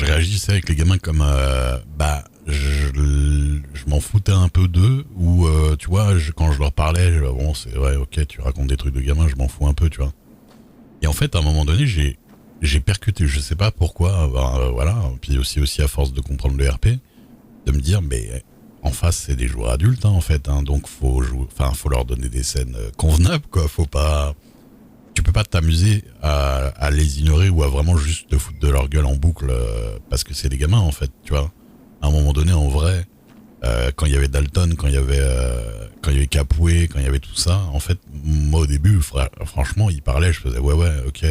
je réagissais avec les gamins comme je m'en foutais un peu d'eux, ou tu vois, quand je leur parlais, bon c'est ouais, ok, tu racontes des trucs de gamins, je m'en fous un peu, tu vois. Et en fait, à un moment donné, j'ai percuté, je sais pas pourquoi, voilà, puis aussi à force de comprendre le RP, de me dire mais en face c'est des joueurs adultes, hein, en fait, hein, donc faut leur donner des scènes convenables, quoi. Faut pas, tu peux pas t'amuser à les ignorer ou à vraiment juste te foutre de leur gueule en boucle parce que c'est des gamins, en fait, tu vois. À un moment donné, en vrai, quand il y avait Dalton, quand il y avait Capoué, quand il y avait tout ça, en fait, moi au début, franchement, ils parlaient, je faisais ouais, ok,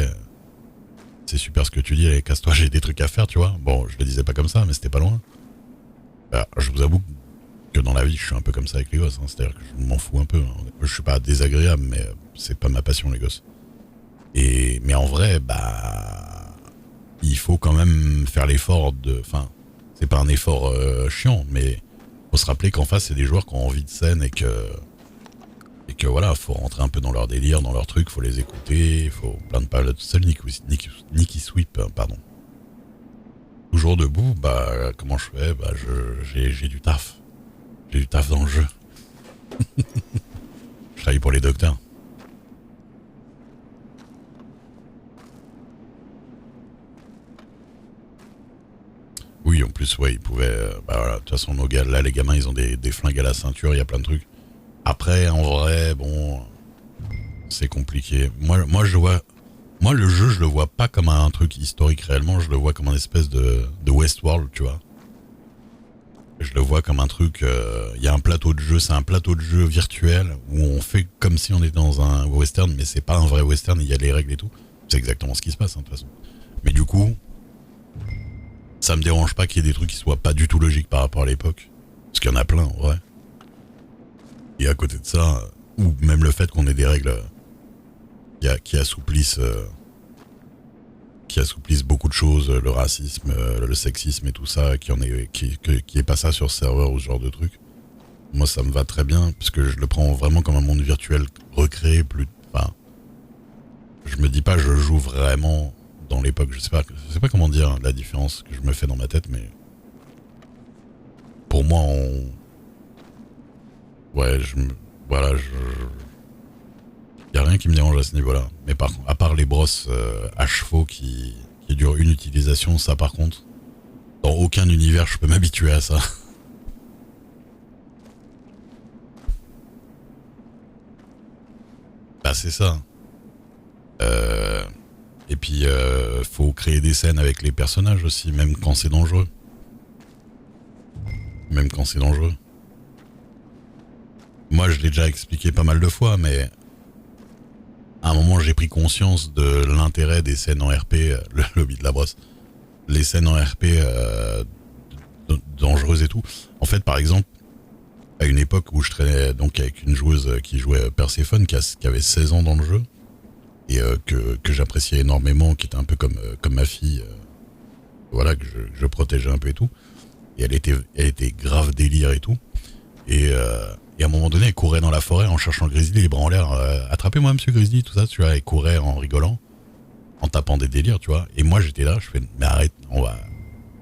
c'est super ce que tu dis, allez, casse-toi, j'ai des trucs à faire, tu vois. Bon, je le disais pas comme ça, mais c'était pas loin. Je vous avoue que dans la vie, je suis un peu comme ça avec les gosses, hein, c'est-à-dire que je m'en fous un peu, hein. Je suis pas désagréable, mais c'est pas ma passion, les gosses. Mais en vrai, il faut quand même faire l'effort enfin, c'est pas un effort chiant, mais faut se rappeler qu'en face, c'est des joueurs qui ont envie de scène et que voilà, faut rentrer un peu dans leur délire, dans leur truc, faut les écouter, faut plein de paroles tout seul. Nicky Sweep, pardon. Toujours debout, comment je fais? J'ai du taf. J'ai du taf dans le jeu. Je travaille pour les docteurs. Oui, en plus, ouais, ils pouvaient. Voilà, de toute façon, nos gars, là, les gamins, ils ont des flingues à la ceinture, il y a plein de trucs. Après, en vrai, bon, c'est compliqué. Moi, le jeu, je le vois pas comme un truc historique réellement, je le vois comme un espèce de Westworld, tu vois. Je le vois comme un truc. Il y a un plateau de jeu, c'est un plateau de jeu virtuel où on fait comme si on était dans un western, mais c'est pas un vrai western, il y a les règles et tout. C'est exactement ce qui se passe, hein, de toute façon. Mais du coup, ça me dérange pas qu'il y ait des trucs qui soient pas du tout logiques par rapport à l'époque. Parce qu'il y en a plein, en vrai. Et à côté de ça, ou même le fait qu'on ait des règles qui assouplissent beaucoup de choses, le racisme, le sexisme et tout ça, qui est pas ça sur ce serveur ou ce genre de truc. Moi, ça me va très bien, parce que je le prends vraiment comme un monde virtuel recréé, enfin, je me dis pas je joue vraiment dans l'époque, je sais pas comment dire la différence que je me fais dans ma tête, mais pour moi, ouais, y a rien qui me dérange à ce niveau-là. Mais par contre, à part les brosses à chevaux qui durent une utilisation, ça par contre, dans aucun univers je peux m'habituer à ça. C'est ça. Et puis faut créer des scènes avec les personnages aussi, même quand c'est dangereux. Même quand c'est dangereux. Moi je l'ai déjà expliqué pas mal de fois, mais à un moment j'ai pris conscience de l'intérêt des scènes en RP, le lobby de la brosse, les scènes en RP dangereuses et tout. En fait, par exemple, à une époque où je traînais donc avec une joueuse qui jouait Perséphone, qui avait 16 ans dans le jeu, et que j'appréciais énormément, qui était un peu comme ma fille, voilà, que je protégeais un peu et tout. Et elle était grave délire et tout. Et à un moment donné, elle courait dans la forêt en cherchant Grizzly, les bras en l'air. Attrapez-moi, monsieur Grizzly, tout ça, tu vois. Elle courait en rigolant, en tapant des délires, tu vois. Et moi, j'étais là, je fais, mais arrête, on va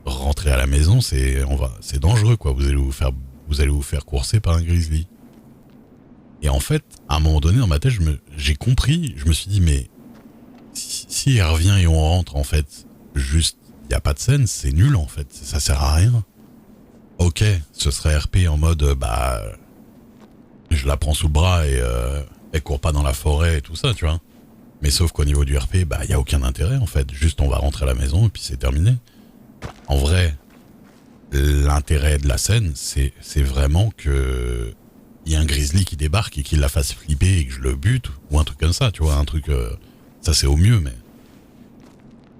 rentrer à la maison, c'est dangereux, quoi. Vous allez vous faire courser par un Grizzly. Et en fait, à un moment donné, dans ma tête, j'ai compris, je me suis dit, mais si elle revient et on rentre, en fait, juste, il n'y a pas de scène, c'est nul, en fait. Ça sert à rien. Ok, ce serait RP en mode, je la prends sous le bras et elle court pas dans la forêt et tout ça, tu vois. Mais sauf qu'au niveau du RP, il y a aucun intérêt, en fait. Juste, on va rentrer à la maison et puis c'est terminé. En vrai, l'intérêt de la scène, c'est vraiment que il y a un grizzly qui débarque et qu'il la fasse flipper et que je le bute, ou un truc comme ça, tu vois, un truc, ça c'est au mieux, mais...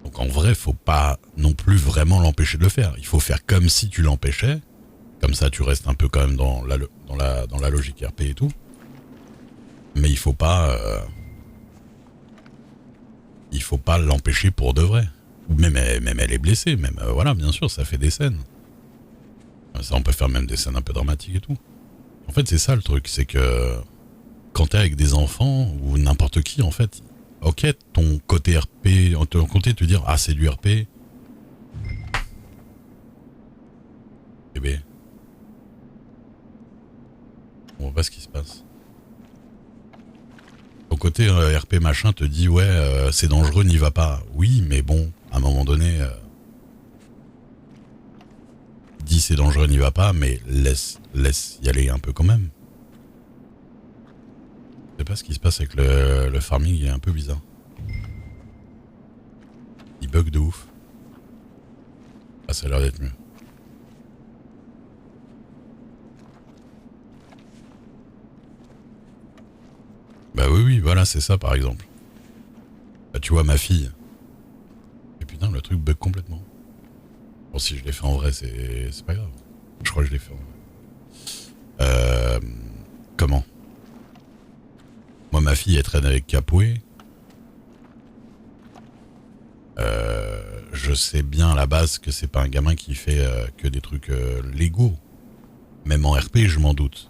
Donc en vrai, faut pas non plus vraiment l'empêcher de le faire. Il faut faire comme si tu l'empêchais, comme ça tu restes un peu quand même dans la logique RP et tout. Mais il faut pas l'empêcher pour de vrai. Ou même elle est blessée, même voilà, bien sûr, ça fait des scènes. Ça, on peut faire même des scènes un peu dramatiques et tout. En fait, c'est ça le truc, c'est que quand t'es avec des enfants ou n'importe qui, en fait, ok, ton côté RP, ton côté te dire ah c'est du RP, Eh ben, on voit pas ce qui se passe. Ton côté RP machin te dit ouais, c'est dangereux, n'y va pas. Oui, mais bon, à un moment donné, dis c'est dangereux, n'y va pas, mais laisse y aller un peu quand même. Je sais pas ce qui se passe avec le farming, il est un peu bizarre. Il bug de ouf. Ah, ça a l'air d'être mieux. Bah oui, oui, voilà, c'est ça par exemple. Bah tu vois ma fille. Et putain, le truc bug complètement. Bon, si je l'ai fait en vrai, c'est pas grave. Je crois que je l'ai fait en vrai. Euh, comment Moi, ma fille, elle traîne avec Capoué. Je sais bien à la base que c'est pas un gamin qui fait que des trucs légaux. Même en RP, je m'en doute.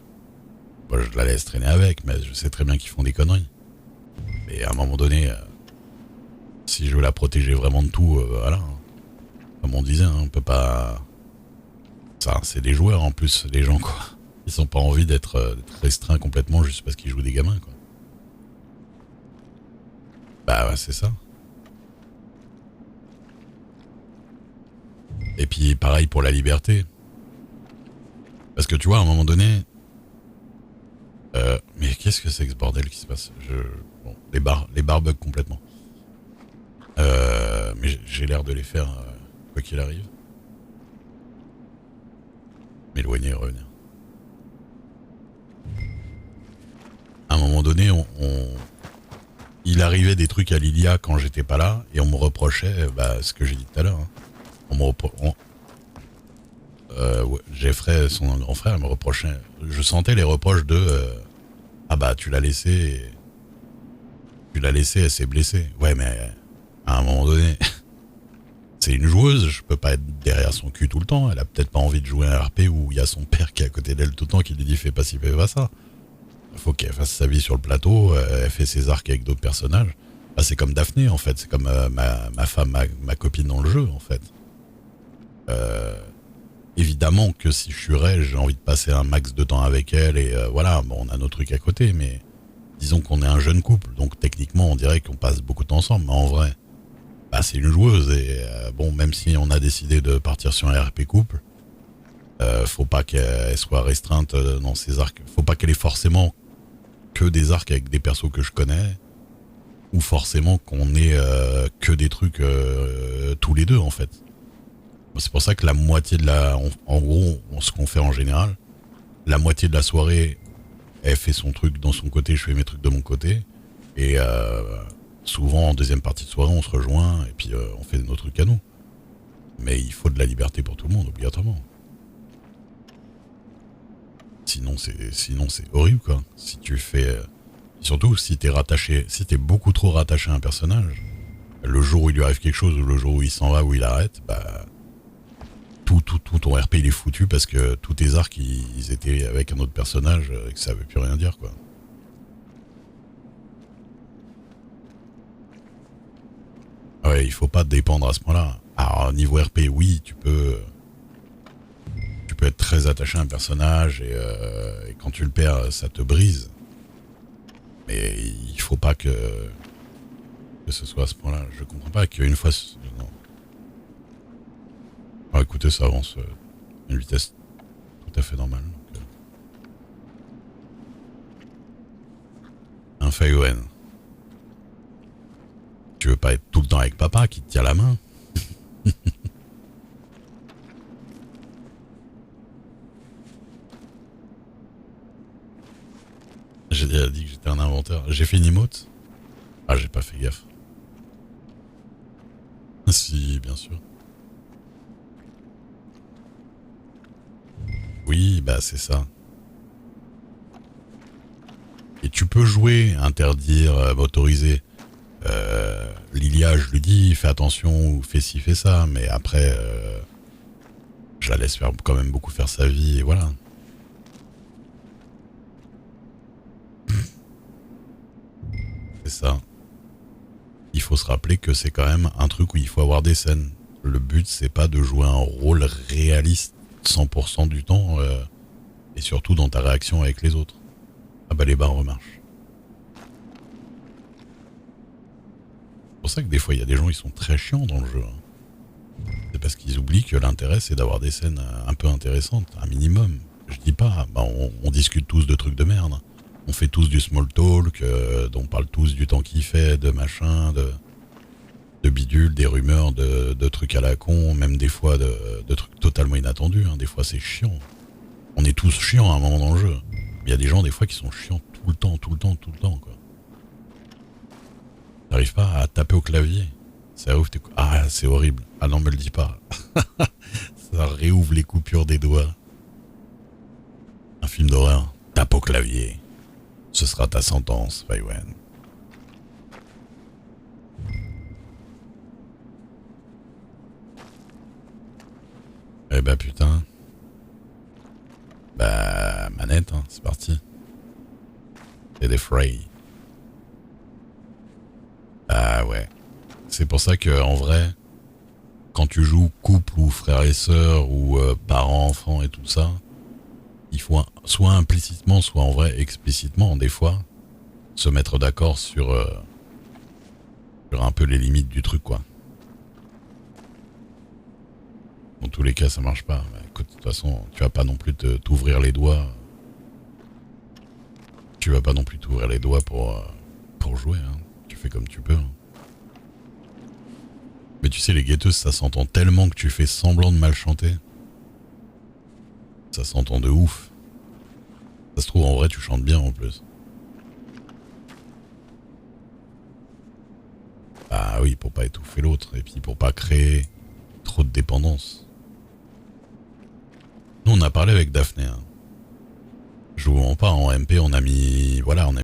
Moi, je la laisse traîner avec, mais je sais très bien qu'ils font des conneries. Mais à un moment donné, si je veux la protéger vraiment de tout, voilà. Comme on disait, hein, on peut pas... Ça, c'est des joueurs en plus, les gens, quoi. Ils ont pas envie d'être restreints complètement juste parce qu'ils jouent des gamins, quoi. Bah ouais, c'est ça. Et puis pareil pour la liberté. Parce que tu vois, à un moment donné... mais qu'est-ce que c'est que ce bordel qui se passe? Bon, les bars bug complètement. Mais j'ai l'air de les faire quoi qu'il arrive. M'éloigner et revenir. À un moment donné, il arrivait des trucs à Lilia quand j'étais pas là et on me reprochait ce que j'ai dit tout à l'heure. Hein. Ouais, Jeffrey, son grand frère, me reprochait. Je sentais les reproches de ah bah tu l'as laissé, elle s'est blessée. Ouais, mais à un moment donné, c'est une joueuse, je peux pas être derrière son cul tout le temps. Elle a peut-être pas envie de jouer un RP où il y a son père qui est à côté d'elle tout le temps qui lui dit fais pas ci, fais pas ça. Il faut qu'elle fasse sa vie sur le plateau, elle fait ses arcs avec d'autres personnages. Bah, c'est comme Daphné en fait, c'est comme ma femme, ma copine dans le jeu en fait. Euh, Évidemment que si je suis Ray, j'ai envie de passer un max de temps avec elle et voilà, bon, on a nos trucs à côté, mais disons qu'on est un jeune couple, donc techniquement on dirait qu'on passe beaucoup de temps ensemble, mais en vrai, bah, c'est une joueuse et bon, même si on a décidé de partir sur un RP couple, faut pas qu'elle soit restreinte dans ses arcs, faut pas qu'elle ait forcément que des arcs avec des persos que je connais, ou forcément qu'on ait que des trucs tous les deux en fait. C'est pour ça que la moitié de en gros, ce qu'on fait en général, la moitié de la soirée, elle fait son truc dans son côté, je fais mes trucs de mon côté. Et souvent, en deuxième partie de soirée, on se rejoint et puis on fait nos trucs à nous. Mais il faut de la liberté pour tout le monde, obligatoirement. Sinon, c'est horrible, quoi. Si tu fais... surtout, si t'es rattaché, si t'es beaucoup trop rattaché à un personnage, le jour où il lui arrive quelque chose, ou le jour où il s'en va, où il arrête, bah... Tout ton RP il est foutu parce que tous tes arcs ils étaient avec un autre personnage et que ça veut plus rien dire quoi. Ouais, il faut pas dépendre à ce point-là. Alors niveau RP oui tu peux être très attaché à un personnage et quand tu le perds ça te brise. Mais il faut pas que ce soit à ce point-là. Je comprends pas qu'une fois non. Ah, écoutez, ça avance à une vitesse tout à fait normale. Donc, un Fayoen. Tu veux pas être tout le temps avec papa qui te tient la main? J'ai déjà dit que j'étais un inventeur. J'ai fait une emote. Ah, j'ai pas fait gaffe. Si, bien sûr. Oui, bah c'est ça. Et tu peux jouer, interdire, autoriser. Lilia, je lui dis, fais attention ou fais ci, fais ça. Mais après, je la laisse faire quand même beaucoup faire sa vie et voilà. C'est ça. Il faut se rappeler que c'est quand même un truc où il faut avoir des scènes. Le but, c'est pas de jouer un rôle réaliste. 100% du temps et surtout dans ta réaction avec les autres. Ah bah les bars remarchent. C'est pour ça que des fois il y a des gens qui sont très chiants dans le jeu. C'est parce qu'ils oublient que l'intérêt c'est d'avoir des scènes un peu intéressantes, un minimum. Je dis pas, bah on discute tous de trucs de merde. On fait tous du small talk, on parle tous du temps qu'il fait, de machin, de bidules, des rumeurs, de trucs à la con, même des fois de trucs totalement inattendus. Des fois c'est chiant. On est tous chiants à un moment dans le jeu. Il y a des gens des fois qui sont chiants tout le temps, quoi. T'arrives pas à taper au clavier. Ça ouvre Ah, c'est horrible. Ah non, me le dis pas. Ça réouvre les coupures des doigts. Un film d'horreur. Tape au clavier. Ce sera ta sentence, Faiwen. Eh bah putain. Bah manette, c'est parti. C'est des fray. Ah ouais. C'est pour ça que en vrai, quand tu joues couple ou frères et sœurs ou parents, enfants et tout ça, il faut soit implicitement, soit en vrai explicitement, des fois, se mettre d'accord sur un peu les limites du truc, quoi. Dans tous les cas, ça marche pas. Bah, écoute, de toute façon, tu vas pas non plus t'ouvrir les doigts. Tu vas pas non plus t'ouvrir les doigts pour jouer. Tu fais comme tu peux. Mais tu sais, les guetteuses, ça s'entend tellement que tu fais semblant de mal chanter. Ça s'entend de ouf. Ça se trouve, en vrai, tu chantes bien en plus. Bah oui, pour pas étouffer l'autre. Et puis pour pas créer trop de dépendance. Nous, on a parlé avec Daphné. Jouons pas en MP, on a mis... Voilà, on a